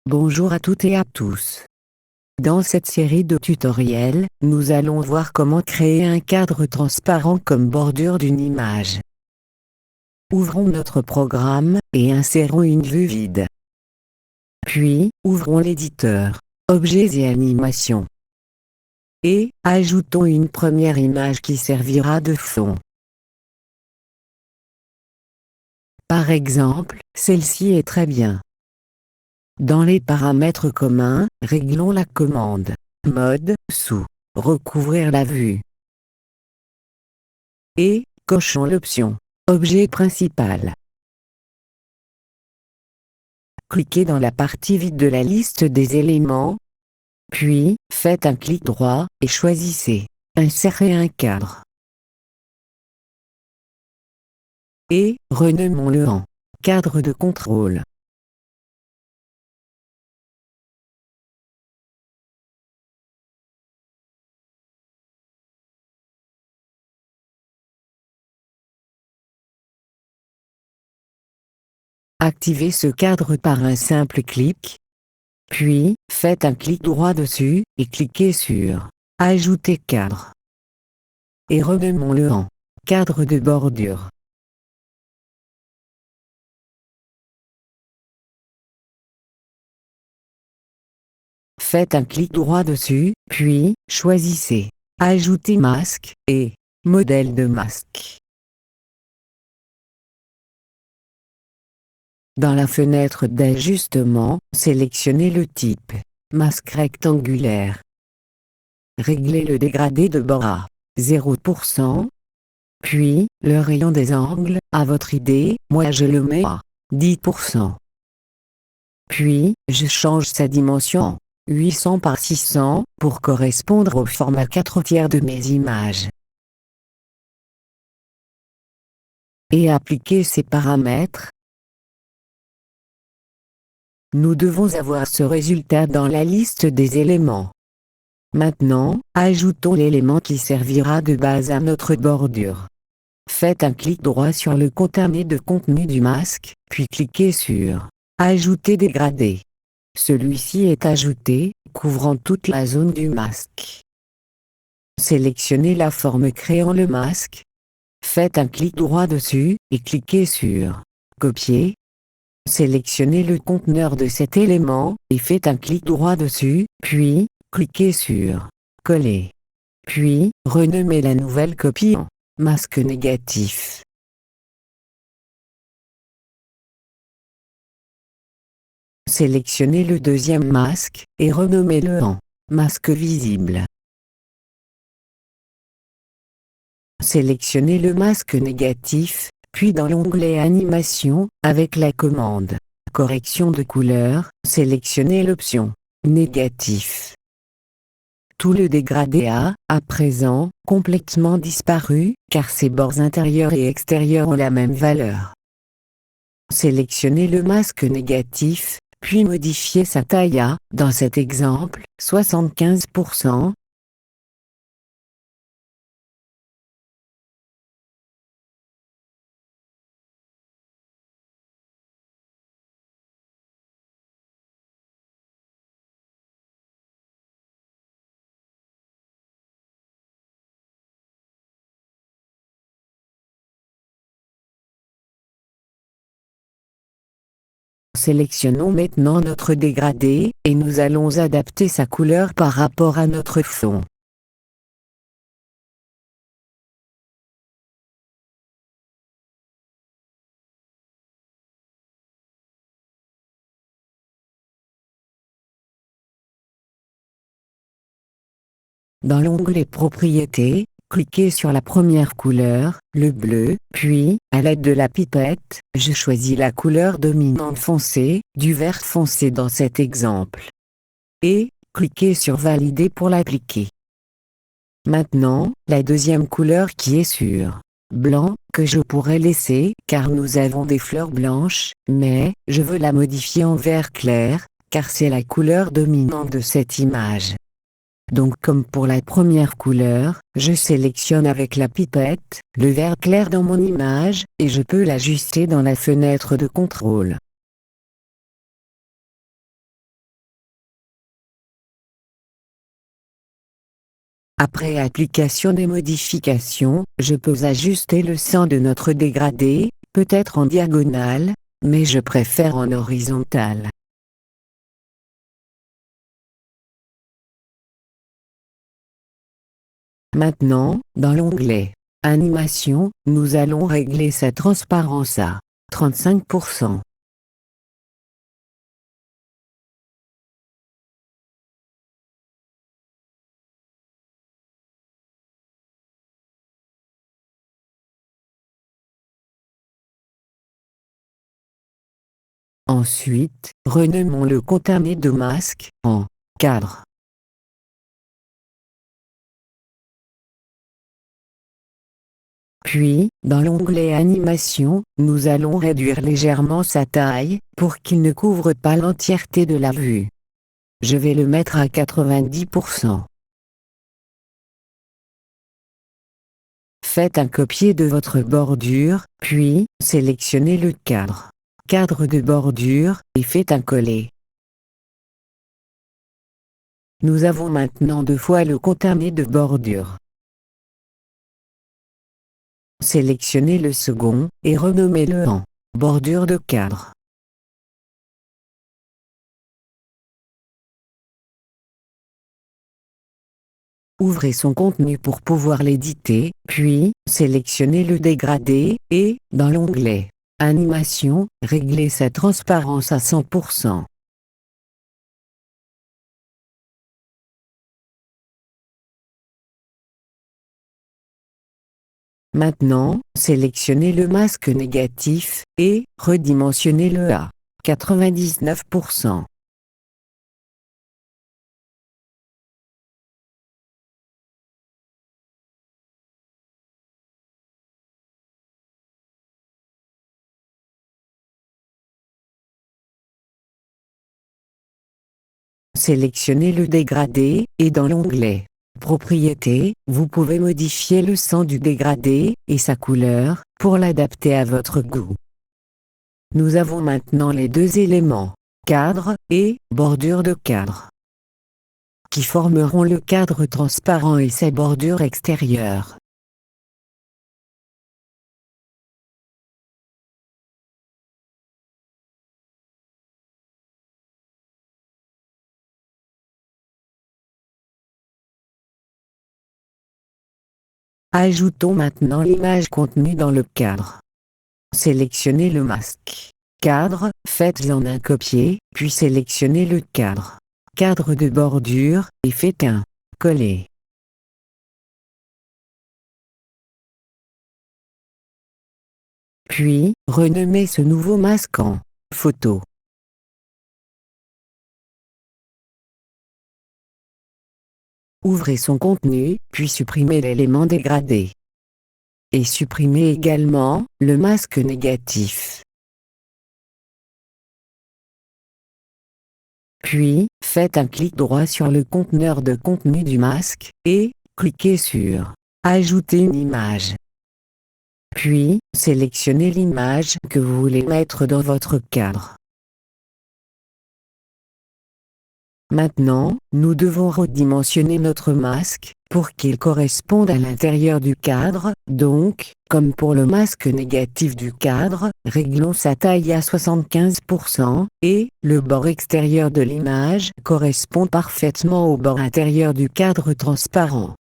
Bonjour à toutes et à tous. Dans cette série de tutoriels, nous allons voir comment créer un cadre transparent comme bordure d'une image. Ouvrons notre programme, et insérons une vue vide. Puis, ouvrons l'éditeur, Objets et animations. Et, ajoutons une première image qui servira de fond. Par exemple, celle-ci est très bien. Dans les paramètres communs, réglons la commande Mode sous Recouvrir la vue. Et, cochons l'option Objet principal. Cliquez dans la partie vide de la liste des éléments. Puis, faites un clic droit, et choisissez Insérer un cadre. Et, renommons-le en Cadre de contrôle. Activez ce cadre par un simple clic. Puis, faites un clic droit dessus, et cliquez sur Ajouter cadre. Et renommons-le en Cadre de bordure. Faites un clic droit dessus, puis, choisissez Ajouter masque, et Modèle de masque. Dans la fenêtre d'ajustement, sélectionnez le type Masque rectangulaire. Réglez le dégradé de bord à 0%. Puis, le rayon des angles, à votre idée, moi je le mets à 10%. Puis, je change sa dimension en 800 par 600 pour correspondre au format 4/3 de mes images. Et appliquez ces paramètres. Nous devons avoir ce résultat dans la liste des éléments. Maintenant, ajoutons l'élément qui servira de base à notre bordure. Faites un clic droit sur le contenu de contenu du masque, puis cliquez sur Ajouter dégradé. Celui-ci est ajouté, couvrant toute la zone du masque. Sélectionnez la forme créant le masque. Faites un clic droit dessus, et cliquez sur Copier. Sélectionnez le conteneur de cet élément, et faites un clic droit dessus, puis, cliquez sur Coller. Puis, renommez la nouvelle copie en Masque négatif. Sélectionnez le deuxième masque, et renommez-le en Masque visible. Sélectionnez le masque négatif, puis dans l'onglet Animation, avec la commande Correction de couleur, sélectionnez l'option Négatif. Tout le dégradé a, à présent, complètement disparu, car ses bords intérieurs et extérieurs ont la même valeur. Sélectionnez le masque négatif, puis modifiez sa taille à, dans cet exemple, 75%. Sélectionnons maintenant notre dégradé, et nous allons adapter sa couleur par rapport à notre fond. Dans l'onglet Propriétés, cliquez sur la première couleur, le bleu, puis, à l'aide de la pipette, je choisis la couleur dominante foncée, du vert foncé dans cet exemple. Et, cliquez sur Valider pour l'appliquer. Maintenant, la deuxième couleur qui est sur blanc, que je pourrais laisser, car nous avons des fleurs blanches, mais, je veux la modifier en vert clair, car c'est la couleur dominante de cette image. Donc comme pour la première couleur, je sélectionne avec la pipette, le vert clair dans mon image, et je peux l'ajuster dans la fenêtre de contrôle. Après application des modifications, je peux ajuster le sens de notre dégradé, peut-être en diagonale, mais je préfère en horizontal. Maintenant, dans l'onglet Animation, nous allons régler sa transparence à 35%. Ensuite, renommons le contenu de masque en cadre. Puis, dans l'onglet Animation, nous allons réduire légèrement sa taille, pour qu'il ne couvre pas l'entièreté de la vue. Je vais le mettre à 90%. Faites un copier de votre bordure, puis, sélectionnez le cadre de bordure, et faites un coller. Nous avons maintenant 2 fois le contenu de bordure. Sélectionnez le second, et renommez-le en bordure de cadre. Ouvrez son contenu pour pouvoir l'éditer, puis, sélectionnez le dégradé, et, dans l'onglet Animation, réglez sa transparence à 100%. Maintenant, sélectionnez le masque négatif, et, redimensionnez-le à 99%. Sélectionnez le dégradé, et dans l'onglet Propriétés, vous pouvez modifier le sens du dégradé, et sa couleur, pour l'adapter à votre goût. Nous avons maintenant les 2 éléments, cadre, et bordure de cadre, qui formeront le cadre transparent et sa bordure extérieure. Ajoutons maintenant l'image contenue dans le cadre. Sélectionnez le masque cadre, faites-en un copier, puis sélectionnez le cadre de bordure, et faites un coller. Puis, renommez ce nouveau masque en photo. Ouvrez son contenu, puis supprimez l'élément dégradé. Et supprimez également le masque négatif. Puis, faites un clic droit sur le conteneur de contenu du masque, et cliquez sur « Ajouter une image ». Puis, sélectionnez l'image que vous voulez mettre dans votre cadre. Maintenant, nous devons redimensionner notre masque, pour qu'il corresponde à l'intérieur du cadre, donc, comme pour le masque négatif du cadre, réglons sa taille à 75%, et, le bord extérieur de l'image correspond parfaitement au bord intérieur du cadre transparent.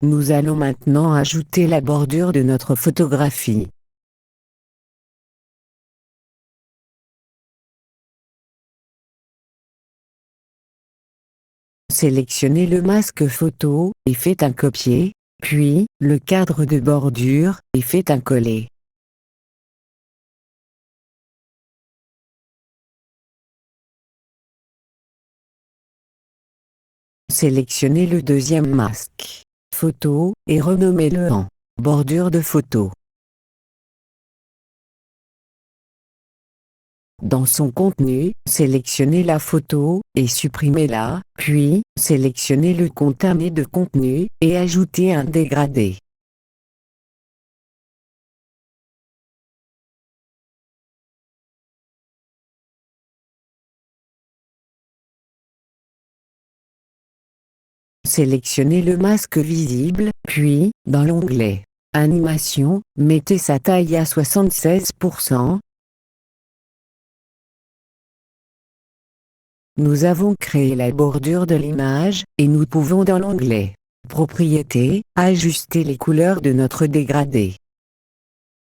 Nous allons maintenant ajouter la bordure de notre photographie. Sélectionnez le masque photo, et faites un copier, puis, le cadre de bordure, et faites un coller. sélectionnez le deuxième masque, photo, et renommez-le en bordure de photo. Dans son contenu, sélectionnez la photo, et supprimez-la, puis, sélectionnez le contenu de contenu, et ajoutez un dégradé. Sélectionnez le masque visible, puis, dans l'onglet Animation, mettez sa taille à 76%. Nous avons créé la bordure de l'image, et nous pouvons dans l'onglet Propriétés, ajuster les couleurs de notre dégradé.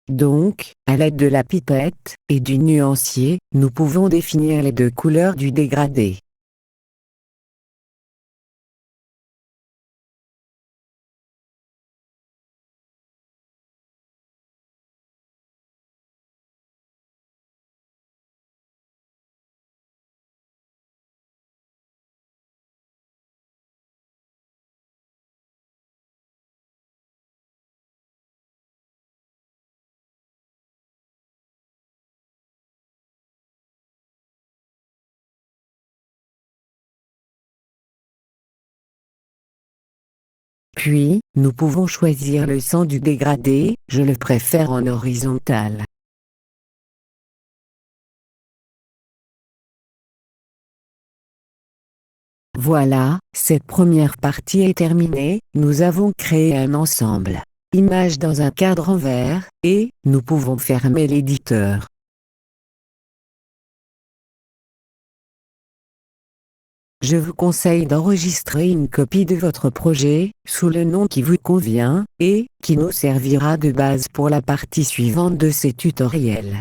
Donc, à l'aide de la pipette, et du nuancier, nous pouvons définir les deux couleurs du dégradé. Puis, nous pouvons choisir le sens du dégradé, je le préfère en horizontal. Voilà, cette première partie est terminée, nous avons créé un ensemble image dans un cadre en vert, et nous pouvons fermer l'éditeur. Je vous conseille d'enregistrer une copie de votre projet, sous le nom qui vous convient, et qui nous servira de base pour la partie suivante de ces tutoriels.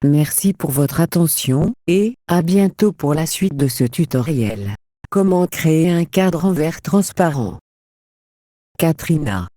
Merci pour votre attention, et à bientôt pour la suite de ce tutoriel. Comment créer un cadre en verre transparent? Katrina.